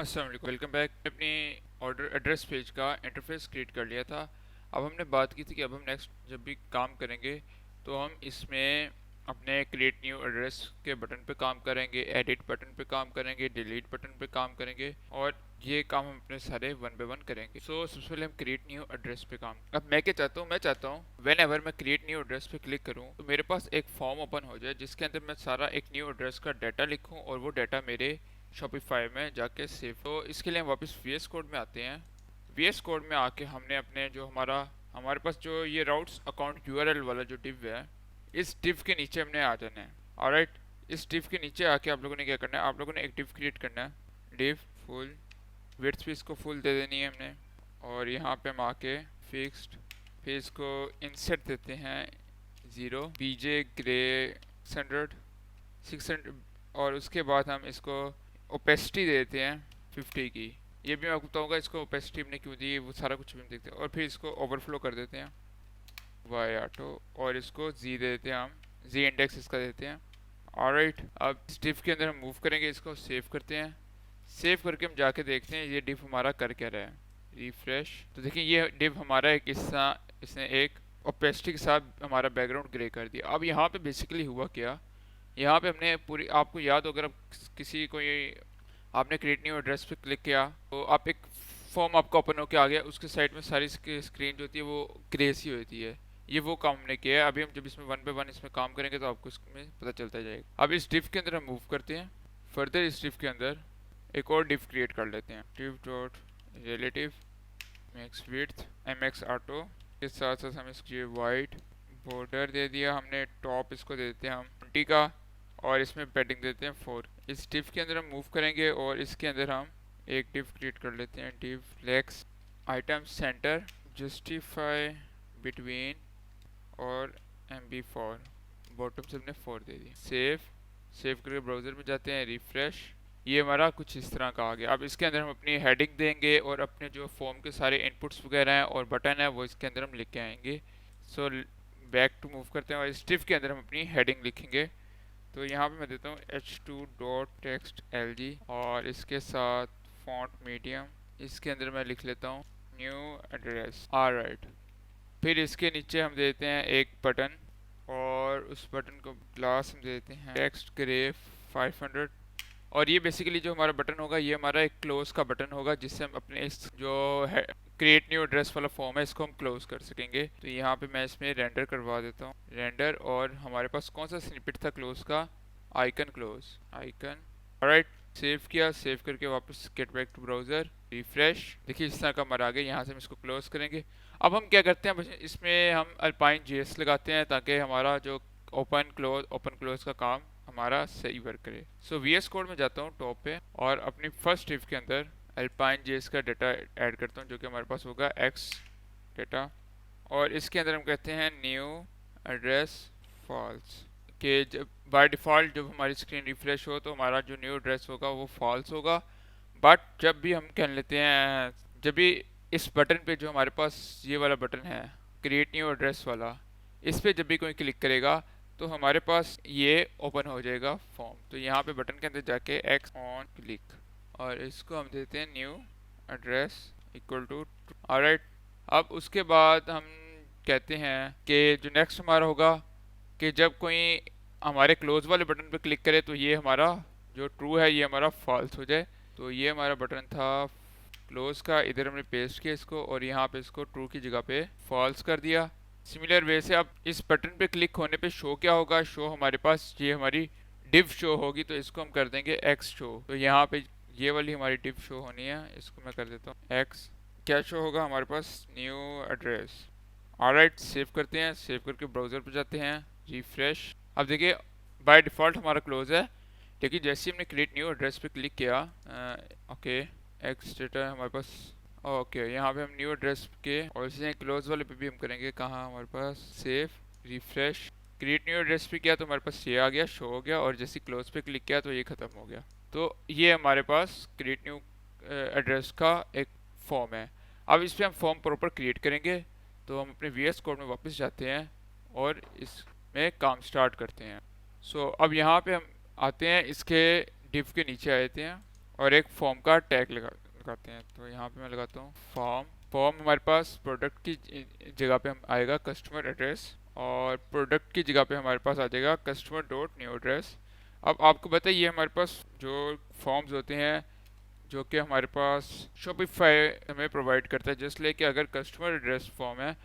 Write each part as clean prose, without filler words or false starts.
अस्सलाम वालेकुम, welcome back. अपनी ऑर्डर एड्रेस पेज का इंटरफेस क्रिएट कर लिया था। अब हमने बात की थी कि अब हम नेक्स्ट जब भी काम करेंगे तो हम इसमें अपने क्रिएट न्यू एड्रेस के बटन पे काम करेंगे, एडिट बटन पे काम करेंगे, डिलीट बटन पे काम करेंगे और ये काम हम अपने सारे वन बाय वन करेंगे। सबसे पहले हम क्रिएट न्यू एड्रेस पे काम। अब मैं क्या चाहता हूँ, मैं चाहता हूँ वेन एवर मैं क्रिएट न्यू एड्रेस पे क्लिक करूँ तो मेरे पास एक फॉर्म ओपन हो जाए जिसके अंदर मैं सारा एक न्यू एड्रेस का डाटा लिखूँ और वो डाटा मेरे शॉपिफाई में जाके सेव। तो इसके लिए हम वापस वीएस कोड में आते हैं। वीएस कोड में आके हमने अपने जो हमारे पास जो ये राउट्स अकाउंट यूआरएल वाला जो डिव है, इस डिव के नीचे हमने आ जाना है। ऑलराइट, इस डिव के नीचे आके आप लोगों ने क्या करना है, आप लोगों ने एक डिव क्रिएट करना है। डिव फुल विड्थ भी इसको फुल दे देनी है हमने, और यहाँ पे हम आके फिक्स्ड, फिर इसको इंसर्ट देते हैं 0 बीजे ग्रे 600 और उसके बाद हम इसको ओपेसिटी देते हैं 50 की। ये भी मैं आपको बताऊंगा इसको ओपेसिटी हमने क्यों दी, वो सारा कुछ भी हम देखते हैं। और फिर इसको ओवरफ्लो कर देते हैं वाई ऑटो, और इसको जी दे देते हैं, हम जी इंडेक्स इसका देते हैं। ऑलराइट, अब इस डिफ के अंदर हम मूव करेंगे, इसको सेव करते हैं। सेव करके हम जाके देखते हैं ये डिफ हमारा कर क्या रहा है। रिफ्रेश, तो देखिए ये डिफ हमारा एक हिस्सा इसने एक ओपेसिटी के साथ हमारा बैकग्राउंड ग्रे कर दिया। अब यहाँ पे बेसिकली हुआ क्या, यहाँ पे हमने पूरी, आपको याद हो अगर आप किसी कोई आपने क्रिएट न्यू एड्रेस पे क्लिक किया तो आप एक फॉर्म आपका ओपन होकर आ गया, उसके साइड में सारी स्क्रीन जो होती है वो ग्रे सी होती है। ये वो काम हमने किया है। अभी हम जब इसमें वन बाय वन इसमें काम करेंगे तो आपको इसमें पता चलता जाएगा। अब इस डिफ के अंदर हम मूव करते हैं। फर्दर इस डिफ के अंदर एक और डिफ क्रिएट कर लेते हैं। Div dot relative max width MX auto के साथ साथ हम इसकी वाइट बॉर्डर दे दिया हमने। टॉप इसको दे देते हैं हम 20 का, और इसमें पैडिंग देते हैं 4। इस डिफ के अंदर हम मूव करेंगे और इसके अंदर हम एक डिफ क्रिएट कर लेते हैं। Div flex item center justify between और MB4, बॉटम से हमने 4 दे दी। सेव करके ब्राउज़र में जाते हैं, रिफ्रेश, ये हमारा कुछ इस तरह का आ गया। अब इसके अंदर हम अपनी हेडिंग देंगे और अपने जो फॉर्म के सारे इनपुट्स वगैरह हैं और बटन है वो इसके अंदर हम लिख के आएंगे। सो बैक टू मूव करते हैं और इस डिफ के अंदर हम अपनी हेडिंग लिखेंगे। तो यहाँ पे मैं देता हूँ h2.textLG और इसके साथ फॉन्ट मीडियम, इसके अंदर मैं लिख लेता हूँ न्यू एड्रेस। ऑलराइट, फिर इसके नीचे हम देते हैं एक बटन और उस बटन को क्लास हम देते हैं टेक्स्ट ग्रे 500। और ये बेसिकली जो हमारा बटन होगा ये हमारा एक क्लोज का बटन होगा जिससे हम अपने इस जो है क्रिएट न्यू एड्रेस वाला फॉर्म है इसको हम क्लोज कर सकेंगे। तो यहाँ पे मैं इसमें रेंडर करवा देता हूँ, रेंडर, और हमारे पास कौन सा स्निपेट था क्लोज का, icon close icon. Alright, save किया, सेव करके वापस get back to browser, refresh, देखिए इस तरह का हमारा आ गया। यहाँ से हम इसको क्लोज करेंगे। अब हम क्या करते हैं, इसमें हम अल्पाइन जेएस लगाते हैं ताकि हमारा जो ओपन क्लोज का काम हमारा सही वर्क करे। सो वीएस कोड में जाता हूँ टॉप पे और अपनी फर्स्ट इफ के अंदर अल्पाइन जेएस का डाटा ऐड करता हूँ जो कि हमारे पास होगा एक्स डाटा, और इसके अंदर हम कहते हैं न्यू एड्रेस फॉल्स, कि जब बाय डिफ़ॉल्ट जब हमारी स्क्रीन रिफ्रेश हो तो हमारा जो न्यू एड्रेस होगा वो फॉल्स होगा। बट जब भी हम कह लेते हैं, जब भी इस बटन पे जो हमारे पास ये वाला बटन है क्रिएट न्यू एड्रेस वाला, इस पे जब भी कोई क्लिक करेगा तो हमारे पास ये ओपन हो जाएगा फॉर्म। तो यहाँ पे बटन के अंदर जाके एक्स ऑन क्लिक और इसको हम देते हैं new address equal to. Alright, अब उसके बाद हम कहते हैं कि जो नेक्स्ट हमारा होगा कि जब कोई हमारे क्लोज वाले बटन पे क्लिक करे तो ये हमारा जो ट्रू है ये हमारा फॉल्स हो जाए। तो ये हमारा बटन था क्लोज का, इधर हमने पेस्ट किया इसको और यहाँ पे इसको ट्रू की जगह पे फॉल्स कर दिया। सिमिलर वे से अब इस बटन पे क्लिक होने पे शो क्या होगा, शो हमारे पास ये हमारी डिव शो होगी, तो इसको हम कर देंगे एक्स शो। तो यहाँ पे ये वाली हमारी डिव शो होनी है, इसको मैं कर देता हूँ एक्स। क्या शो होगा हमारे पास, न्यू एड्रेस। ऑलराइट, सेव करते हैं, सेव करके ब्राउज़र पे जाते हैं, रिफ्रेश। अब देखिए बाय डिफ़ॉल्ट हमारा क्लोज है, लेकिन जैसे ही हमने क्रिएट न्यू एड्रेस पे क्लिक किया, ओके एक्स डेटा हमारे पास, ओके यहाँ पे हम न्यू एड्रेस के और इसे क्लोज वाले पे भी हम करेंगे, कहाँ हमारे पास, save, refresh, create new address पे किया तो हमारे पास ये आ गया, शो हो गया, और जैसे क्लोज पे क्लिक किया तो ये ख़त्म हो गया। तो ये हमारे पास क्रिएट न्यू एड्रेस का एक फॉर्म है। अब इस पर हम फॉर्म प्रॉपर क्रिएट करेंगे, तो हम अपने वीएस कोड में वापस जाते हैं और इसमें काम स्टार्ट करते हैं। अब यहाँ पे हम आते हैं, इसके डिव के नीचे आते हैं और एक फॉर्म का टैग लगाते हैं। तो यहाँ पे मैं लगाता हूँ फॉर्म। फॉर्म हमारे पास प्रोडक्ट की जगह पे हम आएगा कस्टमर एड्रेस, और प्रोडक्ट की जगह पे हमारे पास आ जाएगा कस्टमर डॉट न्यू एड्रेस। अब आपको बताइए हमारे पास जो फॉर्म्स होते हैं जो कि हमारे पास शॉपिफाई हमें प्रोवाइड करता है, जस्ट लाइक कि अगर कस्टमर एड्रेस फॉर्म है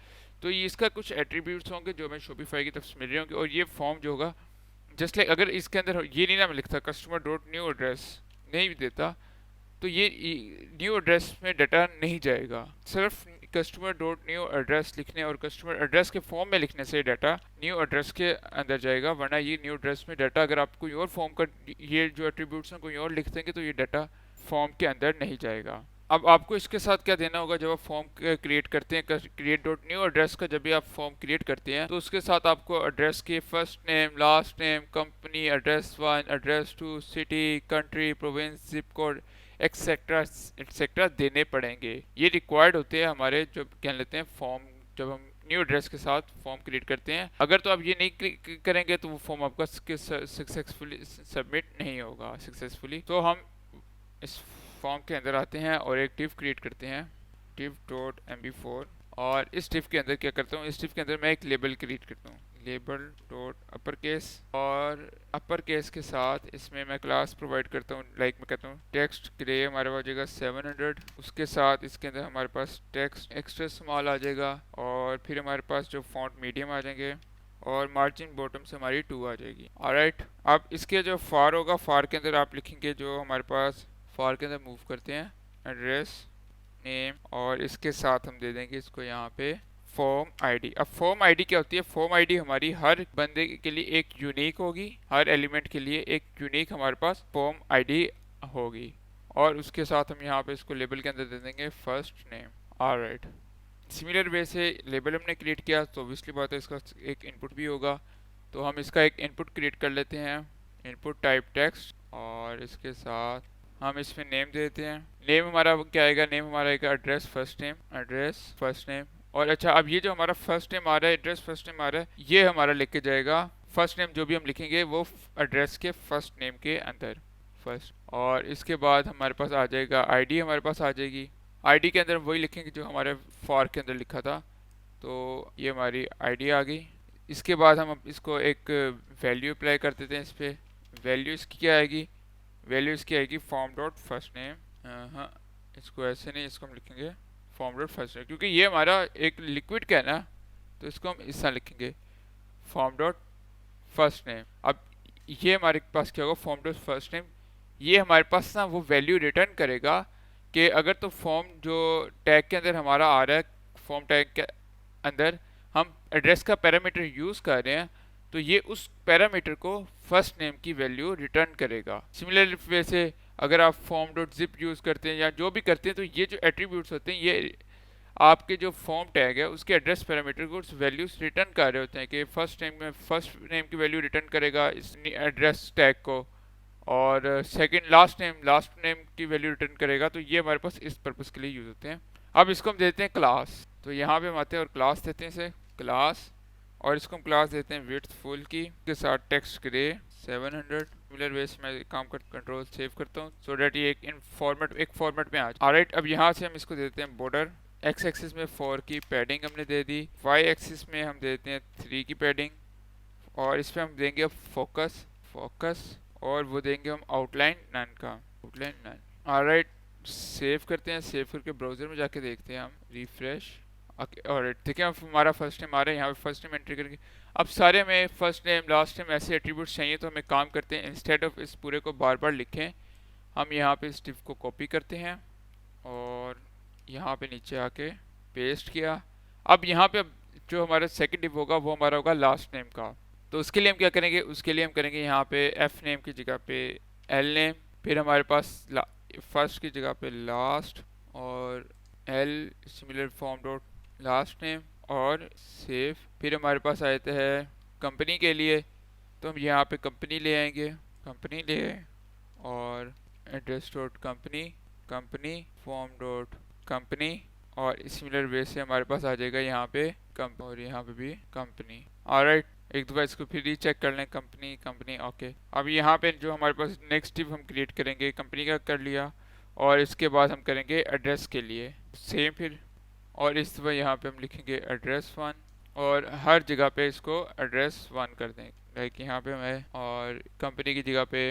तो ये इसका कुछ एट्रीब्यूट्स होंगे जो हमें शॉपिफाई की तरफ से मिल रहे होंगे, और ये फॉर्म जो होगा जस्ट लाइक अगर इसके अंदर ये नहीं ना लिखता कस्टमर डॉट न्यू एड्रेस नहीं भी देता तो ये न्यू एड्रेस में डाटा नहीं जाएगा। सिर्फ कस्टमर डॉट न्यू एड्रेस लिखने और कस्टमर एड्रेस के फॉर्म में लिखने से डाटा न्यू एड्रेस के अंदर जाएगा, वरना ये न्यू एड्रेस में डाटा अगर आप कोई और फॉर्म का ये जो एट्रीब्यूट्स हैं कोई और लिख देंगे तो ये डाटा फॉर्म के अंदर नहीं जाएगा। अब आपको इसके साथ क्या देना होगा जब आप फॉर्म क्रिएट करते हैं, क्रिएट डॉट न्यू एड्रेस का जब भी आप फॉर्म क्रिएट करते हैं तो उसके साथ आपको एड्रेस के first name, last name, company, address 1, address 2, city, country, province, zip code etcetera etcetera देने पड़ेंगे। ये रिक्वायर्ड होते हैं हमारे जो कह लेते हैं फॉर्म, जब हम न्यू एड्रेस के साथ फॉर्म क्रिएट करते हैं। अगर तो आप ये नहीं करेंगे तो वो फॉर्म आपका सक्सेसफुली सबमिट नहीं होगा सक्सेसफुली। तो हम इस फॉर्म के अंदर आते हैं और एक डिव क्रिएट करते हैं, div डॉट mb4, और इस डिव के अंदर क्या करता हूँ, इस डिव के अंदर मैं एक लेबल क्रिएट करता हूँ, लेबल डॉट अपर केस, और अपर केस के साथ इसमें मैं क्लास प्रोवाइड करता हूँ, लाइक मैं कहता हूँ टेक्स्ट ग्रे हमारे पास जाएगा 700, उसके साथ इसके अंदर हमारे पास टेक्स्ट एक्स्ट्रा स्मॉल आ जाएगा, और फिर हमारे पास जो फॉन्ट मीडियम आ जाएंगे, और मार्जिन बॉटम से हमारी 2 आ जाएगी। ऑलराइट, अब इसके जो फार होगा, फार के अंदर आप लिखेंगे जो हमारे पास फार के अंदर मूव करते हैं एड्रेस नेम, और इसके साथ हम दे देंगे इसको यहाँ पे फॉर्म आईडी। अब फॉर्म आईडी क्या होती है, फॉर्म आईडी हमारी हर बंदे के लिए एक यूनिक होगी, हर एलिमेंट के लिए एक यूनिक हमारे पास फॉर्म आईडी होगी, और उसके साथ हम यहाँ पे इसको लेबल के अंदर दे देंगे first name. Alright, similar way से लेबल हमने क्रिएट किया तो ऑब्वियसली बात है इसका एक इनपुट भी होगा, तो हम इसका एक इनपुट क्रिएट कर लेते हैं, इनपुट टाइप टेक्स्ट, और इसके साथ हम इसमें नेम देते हैं। नेम हमारा क्या आएगा, नेम हमारा आएगा address first name, address first name. और अच्छा, अब ये जो हमारा फर्स्ट नेम आ रहा है, एड्रेस फर्स्ट नेम आ रहा है, ये हमारा लिख के जाएगा फर्स्ट नेम जो भी हम लिखेंगे वो एड्रेस के फर्स्ट नेम के अंदर फर्स्ट, और इसके बाद हमारे पास आ जाएगा आईडी, हमारे पास आ जाएगी आईडी के अंदर वही लिखेंगे जो हमारे फॉर के अंदर लिखा था, तो ये हमारी आईडी आ गई। इसके बाद हम इसको एक वैल्यू अप्लाई कर देते हैं इस पर। वैल्यू इसकी क्या आएगी, वैल्यू इसकी आएगी फॉर्म डॉट फर्स्ट नेम, हाँ इसको ऐसे नहीं, इसको हम लिखेंगे फॉर्म डॉट फर्स्ट नेम, क्योंकि ये हमारा एक लिक्विड का है ना, तो इसको हम इस तरह लिखेंगे फॉर्म डॉट फर्स्ट नेम। अब ये हमारे पास क्या होगा, फॉर्म डॉट फर्स्ट नेम, ये हमारे पास ना वो वैल्यू रिटर्न करेगा कि अगर तो फॉर्म जो टैग के अंदर हमारा आ रहा है, फॉर्म टैग के अंदर हम एड्रेस का पैरामीटर यूज़ कर रहे हैं, तो ये उस पैरामीटर को फर्स्ट नेम की वैल्यू रिटर्न करेगा। सिमिलर वे से अगर आप फॉर्म डॉट जिप यूज़ करते हैं या जो भी करते हैं, तो ये जो एट्रीब्यूट्स होते हैं ये आपके जो फॉर्म टैग है उसके एड्रेस पैरामीटर को वैल्यूज रिटर्न कर रहे होते हैं कि फर्स्ट नेम में फर्स्ट नेम की वैल्यू रिटर्न करेगा इस एड्रेस टैग को, और सेकंड लास्ट नेम की वैल्यू रिटर्न करेगा। तो ये हमारे पास इस पर्पज़ के लिए यूज़ होते हैं। अब इसको हम देते हैं क्लास, तो यहाँ पे हम आते हैं और क्लास देते हैं इसे क्लास, और इसको हम क्लास देते हैं विड्थ फुल की के साथ टेक्स्ट ग्रे 700। सिमिलर वे से मैं काम कर कंट्रोल सेव करता हूँ सो डैट ये एक फॉर्मेट में आ जाए। ऑलराइट, अब यहाँ से हम इसको देते हैं बॉर्डर, एक्स एक्सिस में 4 की पैडिंग हमने दे दी, वाई एक्सिस में हम देते हैं 3 की पैडिंग, और इस पर हम देंगे फोकस, और वो देंगे हम आउटलाइन नन का, आउटलाइन नन। ऑलराइट, सेव करते हैं, सेव करके ब्राउजर में जाके देखते हैं हम, रिफ्रेश। और ठीक है, हमारा फर्स्ट नेम आ रहा है, यहाँ पे फर्स्ट नेम एंट्री करके अब सारे में फर्स्ट नेम लास्ट नेम ऐसे एट्रीब्यूट्स चाहिए, तो हमें काम करते हैं इंस्टेड ऑफ इस पूरे को बार बार लिखें, हम यहाँ पे इस डिव को कॉपी करते हैं और यहाँ पे नीचे आके पेस्ट किया। अब यहाँ पे जो हमारा सेकंड डिव होगा वो हमारा होगा लास्ट नेम का, तो उसके लिए हम क्या करेंगे, उसके लिए हम करेंगे यहाँ पे एफ नेम की जगह पे एल नेम, फिर हमारे पास फर्स्ट की जगह पे लास्ट, और L similar form dot last name, और सेव। फिर हमारे पास आ जाता है कंपनी के लिए, तो हम यहाँ पे कंपनी ले आएंगे, कंपनी ले, और address dot company form dot company, और सिमिलर वे से हमारे पास आ जाएगा यहाँ पे और यहाँ पे भी कंपनी। ऑलराइट, एक दफ़ा इसको फिर रीचेक कर लें, कंपनी कंपनी ओके। अब यहाँ पे जो हमारे पास नेक्स्ट डिव हम क्रिएट करेंगे, कंपनी का कर लिया, और इसके बाद हम करेंगे एड्रेस के लिए सेम फिर, और इस दफ़ा यहाँ पे हम लिखेंगे एड्रेस वन, और हर जगह पे इसको एड्रेस वन कर दें, लाइक यहाँ पे मैं, और कंपनी की जगह पे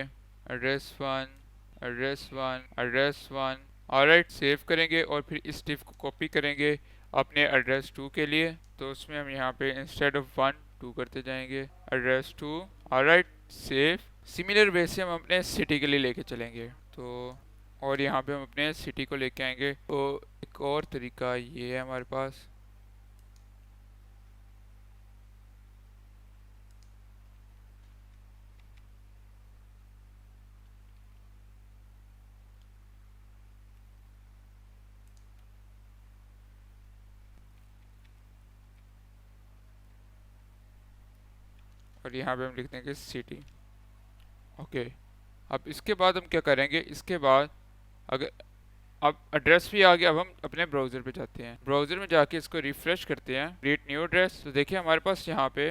address one, address one, address one. Alright, save करेंगे और फिर इस डिव को कॉपी करेंगे अपने एड्रेस टू के लिए, तो उसमें हम यहाँ पे इंस्टेड ऑफ वन टू करते जाएंगे, address two. Alright, save. Similar way से हम अपने सिटी के लिए लेके चलेंगे, तो और यहाँ पे हम अपने सिटी को लेके आएंगे। तो एक और तरीका ये है हमारे पास, और यहाँ पे हम लिख देंगे सिटी। ओके, अब इसके बाद हम क्या करेंगे, इसके बाद अगर अब एड्रेस भी आ गया, अब हम अपने ब्राउज़र पे जाते हैं, ब्राउज़र में जाके इसको रिफ्रेश करते हैं, क्रिएट न्यू एड्रेस। तो देखिए हमारे पास यहाँ पे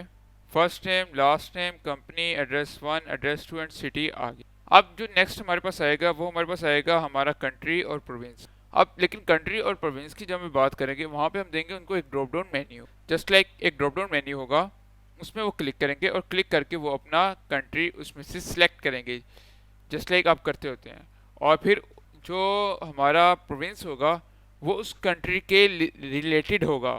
first name, last name, company, address one, address two and city आ गई। अब जो नेक्स्ट हमारे पास आएगा वो हमारे पास आएगा हमारा कंट्री और प्रोविंस। अब लेकिन कंट्री और प्रोविंस की जब हम बात करेंगे, वहाँ पे हम देंगे उनको एक drop down menu, just like एक ड्रॉप डाउन मेन्यू होगा, उसमें वो क्लिक करेंगे और क्लिक करके वो अपना कंट्री उसमें से सिलेक्ट करेंगे, जस्ट लाइक आप करते होते हैं। और फिर जो हमारा प्रोविंस होगा वो उस कंट्री के रिलेटेड होगा।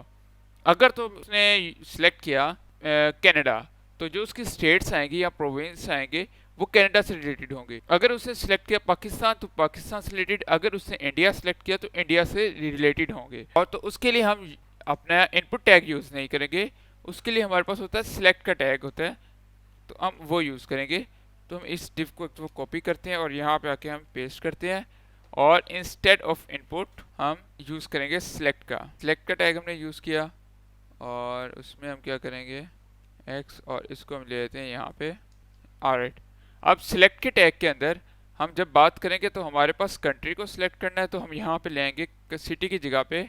अगर तो उसने सिलेक्ट किया कनाडा, तो जो उसकी स्टेट्स आएंगी या प्रोविंस आएंगे वो कनाडा से रिलेटेड होंगे। अगर उसने सिलेक्ट किया पाकिस्तान, तो पाकिस्तान से रिलेटेड। अगर उसने इंडिया सिलेक्ट किया तो इंडिया से रिलेटेड होंगे। और तो उसके लिए हम अपना इनपुट टैग यूज़ नहीं करेंगे, उसके लिए हमारे पास होता है सिलेक्ट का टैग होता है, तो हम वो यूज़ करेंगे। तो हम इस डिव को तो कॉपी करते हैं और यहाँ पे आके हम पेस्ट करते हैं, और इंस्टेड ऑफ इनपुट हम यूज़ करेंगे सिलेक्ट का। सिलेक्ट का टैग हमने यूज़ किया, और उसमें हम क्या करेंगे एक्स, और इसको हम ले लेते हैं यहाँ पे। ऑलराइट, अब सिलेक्ट के टैग के अंदर हम जब बात करेंगे तो हमारे पास कंट्री को सिलेक्ट करना है, तो हम यहाँ पे लेंगे सिटी की जगह पे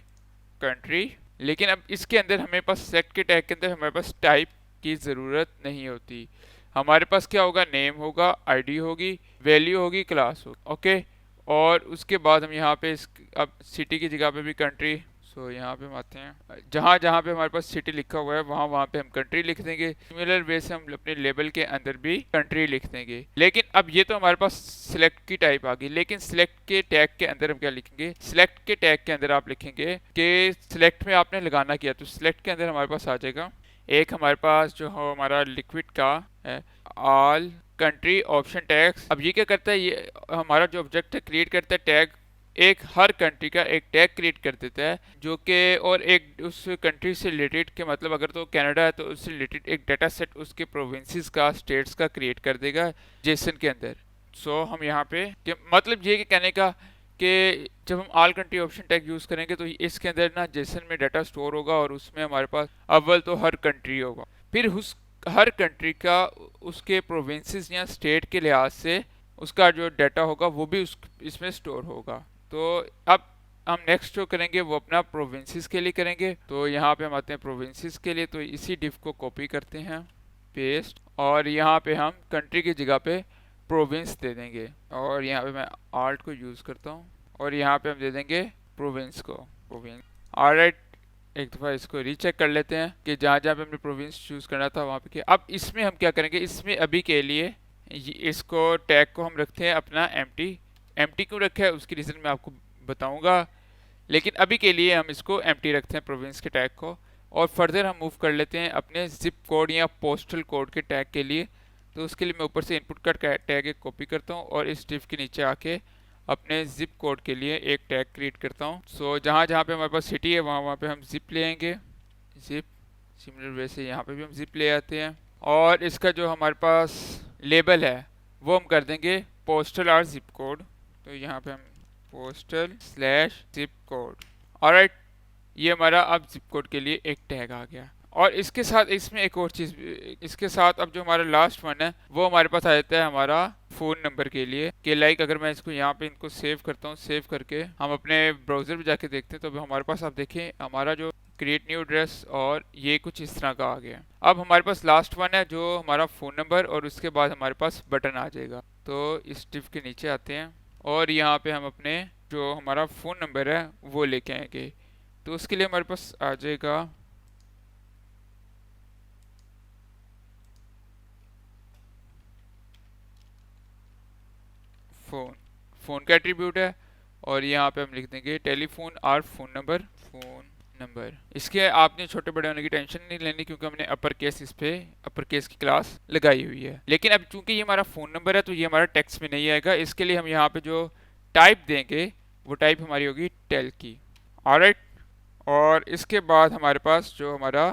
कंट्री। लेकिन अब इसके अंदर हमें पास सिलेक्ट के टैग के अंदर हमारे पास टाइप की ज़रूरत नहीं होती। हमारे पास क्या होगा, नेम होगा, आईडी होगी, वैल्यू होगी, क्लास होगी। ओके, और उसके बाद हम यहाँ पे अब सिटी की जगह पे भी कंट्री, सो यहाँ पे हम आते हैं, जहाँ जहाँ पे हमारे पास सिटी लिखा हुआ है वहाँ वहाँ पे हम कंट्री लिख देंगे। सिमिलर वे से हम अपने लेबल के अंदर भी कंट्री लिख देंगे। लेकिन अब ये तो हमारे पास सिलेक्ट की टाइप आ गई, लेकिन सिलेक्ट के टैग के अंदर हम क्या लिखेंगे, सिलेक्ट के टैग के अंदर आप लिखेंगे कि सिलेक्ट में आपने लगाना किया, तो सिलेक्ट के अंदर हमारे पास आ जाएगा एक हमारे पास जो हो हमारा लिक्विड का है, ऑल कंट्री ऑप्शन टैग्स। अब ये क्या करता है, ये हमारा जो ऑब्जेक्ट है क्रिएट करता है टैग, एक हर कंट्री का एक टैग क्रिएट कर देता है, जो कि और एक उस कंट्री से रिलेटेड के मतलब अगर तो कनाडा है तो उससे रिलेटेड एक डाटा सेट उसके प्रोविंसेस का, स्टेट्स का क्रिएट कर देगा जेसन के अंदर। सो हम यहाँ पे मतलब ये कहने का कि जब हम all country option tag use करेंगे तो इसके अंदर ना जेसन में डाटा स्टोर होगा, और उसमें हमारे पास अव्वल तो हर कंट्री होगा, फिर उस हर कंट्री का उसके प्रोविंसेस या स्टेट के लिहाज से उसका जो डाटा होगा वो भी उस इसमें स्टोर होगा। तो अब हम नेक्स्ट जो करेंगे वो अपना प्रोविंसेस के लिए करेंगे। तो यहाँ पे हम आते हैं प्रोविंसेस के लिए, तो इसी डिव को कॉपी करते हैं, पेस्ट, और यहाँ पे हम कंट्री की जगह पे प्रोविंस दे देंगे, और यहाँ पे मैं आल्ट को यूज़ करता हूँ, और यहाँ पे हम दे देंगे प्रोविंस को, प्रोविंस। ऑलराइट, एक दफ़ा इसको रीचेक कर लेते हैं कि जहाँ जहाँ पे हमने प्रोविंस चूज़ करना था वहाँ पे क्या। अब इसमें हम क्या करेंगे, इसमें अभी के लिए इसको टैग को हम रखते हैं अपना एम्प्टी। एम्प्टी क्यों रखा है उसकी रीज़न मैं आपको बताऊंगा, लेकिन अभी के लिए हम इसको एम्प्टी रखते हैं प्रोविंस के टैग को, और फर्दर हम मूव कर लेते हैं अपने जिप कोड या पोस्टल कोड के टैग के लिए। तो उसके लिए मैं ऊपर से इनपुट का टैग एक कॉपी करता हूँ, और इस डिव के नीचे आके अपने जिप कोड के लिए एक टैग क्रिएट करता हूँ। सो जहाँ जहाँ पे हमारे पास सिटी है वहाँ वहाँ पे हम जिप ले आएंगे, जिप। सिमिलर वे से यहाँ पे भी हम जिप ले आते हैं, और इसका जो हमारे पास लेबल है वो हम कर देंगे पोस्टल और जिप कोड। तो यहाँ पे हम postal slash zip code. Alright, ये हमारा अब जिप कोड के लिए एक टैग आ गया। और इसके साथ इसमें एक और चीज़, इसके साथ अब जो हमारा लास्ट वन है वो हमारे पास आ जाता है हमारा फ़ोन नंबर के लिए, कि लाइक अगर मैं इसको यहाँ पे इनको सेव करता हूँ, सेव करके हम अपने ब्राउज़र में जाके देखते हैं तो हमारे पास आप देखें हमारा जो क्रिएट न्यू एड्रेस, और ये कुछ इस तरह का आ गया। अब हमारे पास लास्ट वन है जो हमारा फ़ोन नंबर, और उसके बाद हमारे पास बटन आ जाएगा। तो इस डिव के नीचे आते हैं और यहाँ पे हम अपने जो हमारा फ़ोन नंबर है वो लेके आएंगे। तो उसके लिए हमारे पास आ जाएगा फ़ोन, फ़ोन का एट्रीब्यूट है, और यहाँ पे हम लिख देंगे टेलीफोन आर फ़ोन नंबर। इसके आपने छोटे बड़े होने की टेंशन नहीं लेनी, क्योंकि हमने अपर केस इस पे अपर केस की क्लास लगाई हुई है। लेकिन अब चूंकि ये हमारा फ़ोन नंबर है तो ये हमारा टेक्स्ट में नहीं आएगा। इसके लिए हम यहाँ पे जो टाइप देंगे वो टाइप हमारी होगी टेल की। ऑलराइट, और इसके बाद हमारे पास जो हमारा,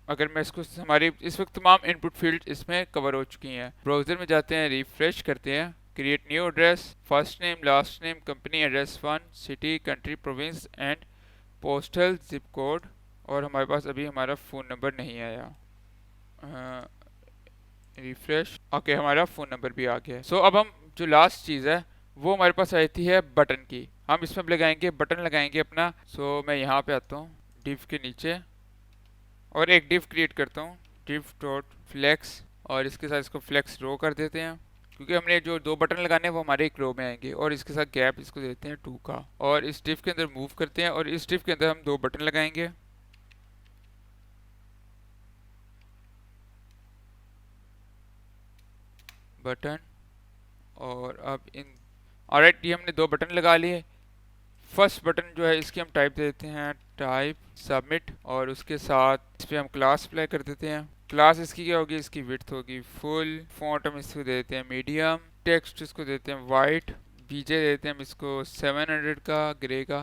अगर मैं इसको, हमारी इस वक्त तमाम इनपुट फील्ड इसमें कवर हो चुकी हैं। ब्राउज़र में जाते हैं, रिफ्रेश करते हैं, create new address, first name, last name, company address 1, city, country, province and postal zip code, और हमारे पास अभी हमारा फ़ोन नंबर नहीं आया। रिफ्रेश, ओके, हमारा फ़ोन नंबर भी आ गया है। सो अब हम जो लास्ट चीज़ है वो हमारे पास आई थी है बटन की। हम इसमें लगाएंगे बटन, लगाएंगे अपना। सो मैं यहाँ पे आता हूँ डिव के नीचे और एक डिव क्रिएट करता हूँ, डिव डॉट फ्लेक्स, और इसके साथ इसको फ्लेक्स रो कर देते हैं, क्योंकि हमने जो दो बटन लगाने हैं वो हमारे एक रो में आएंगे। और इसके साथ गैप इसको देते हैं 2 का, और इस डिव के अंदर मूव करते हैं, और इस डिव के अंदर हम दो बटन लगाएंगे। बटन, और अब इन, ऑलराइट, ये हमने दो बटन लगा लिए। फर्स्ट बटन जो है इसकी हम टाइप दे देते हैं टाइप सबमिट, और उसके साथ इस पर हम क्लास अप्लाई कर देते हैं। क्लास इसकी क्या होगी, इसकी विड्थ होगी फुल, फॉन्ट हम इसको दे देते हैं मीडियम, टेक्स्ट इसको देते हैं वाइट, बीजे देते हैं हम इसको 700 का ग्रे का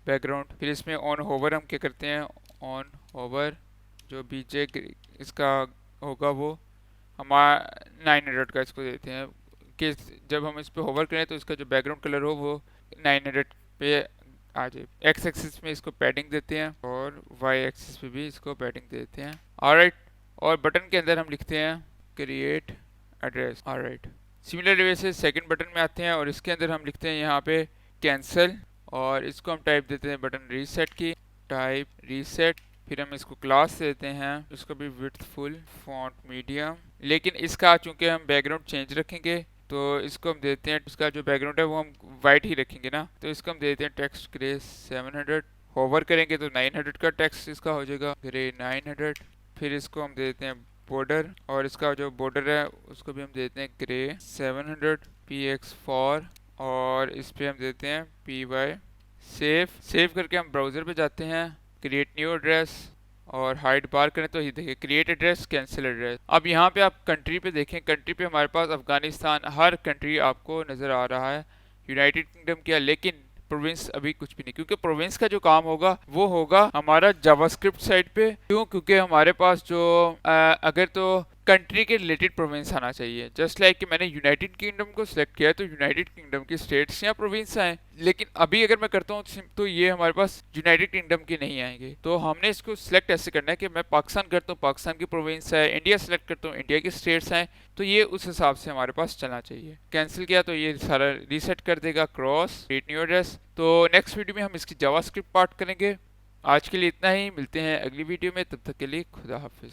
बैकग्राउंड। फिर इसमें ऑन होवर हम क्या करते हैं, ऑन होवर जो बीजे इसका होगा वो हमारा 900 का इसको देते हैं, कि जब हम इस पे होवर करें तो इसका जो बैकग्राउंड कलर हो वो 900 पे आ जाए। एक्स एक्सिस में इसको पैडिंग देते हैं और वाई एक्सिस पे भी इसको पैडिंग देते हैं। ऑलराइट, और बटन के अंदर हम लिखते हैं create address. Alright, similar way से सेकंड बटन में आते हैं और इसके अंदर हम लिखते हैं यहाँ पे कैंसिल, और इसको हम टाइप देते हैं बटन रीसेट की, टाइप रीसेट। फिर हम इसको क्लास देते हैं, इसको भी विड्थ फुल, फॉन्ट मीडियम, लेकिन इसका चूंकि हम बैकग्राउंड चेंज रखेंगे तो इसको हम देते हैं, इसका जो बैकग्राउंड है वो हम वाइट ही रखेंगे ना, तो इसको हम देते हैं टेक्स्ट ग्रे 700। होवर करेंगे तो 900 का टेक्स्ट इसका हो जाएगा ग्रे 900। फिर इसको हम देते हैं बॉर्डर, और इसका जो बॉर्डर है उसको भी हम देते हैं ग्रे 700 px4, और इस पे हम देते हैं py। सेव करके हम ब्राउज़र पे जाते हैं, क्रिएट न्यू एड्रेस, और हाइड बार करें तो ये देखिए क्रिएट एड्रेस, कैंसिल एड्रेस। अब यहाँ पे आप कंट्री पे देखें, कंट्री पे हमारे पास अफगानिस्तान, हर कंट्री आपको नज़र आ रहा है, यूनाइटेड किंगडम किया, लेकिन प्रोविंस अभी कुछ भी नहीं, क्योंकि प्रोविंस का जो काम होगा वो होगा हमारा जावास्क्रिप्ट साइड पे। क्यों? क्योंकि हमारे पास जो अगर तो कंट्री के रिलेटेड प्रोविंस आना चाहिए, जस्ट लाइक कि मैंने यूनाइटेड किंगडम को सिलेक्ट किया तो यूनाइटेड किंगडम की स्टेट्स या प्रोविंस आए, लेकिन अभी अगर मैं करता हूँ तो ये हमारे पास यूनाइटेड किंगडम के नहीं आएंगे। तो हमने इसको सिलेक्ट ऐसे करना है कि मैं पाकिस्तान करता हूँ, पाकिस्तान की प्रोविंस है, इंडिया सेलेक्ट करता हूँ, इंडिया की स्टेट्स हैं, तो ये उस हिसाब से हमारे पास चलना चाहिए। कैंसिल किया तो ये सारा रीसेट कर देगा, क्रॉस क्रिएट न्यू एड्रेस। तो नेक्स्ट वीडियो में हम इसकी जावास्क्रिप्ट पार्ट करेंगे। आज के लिए इतना ही, मिलते हैं अगली वीडियो में, तब तक के लिए खुदा हाफिज।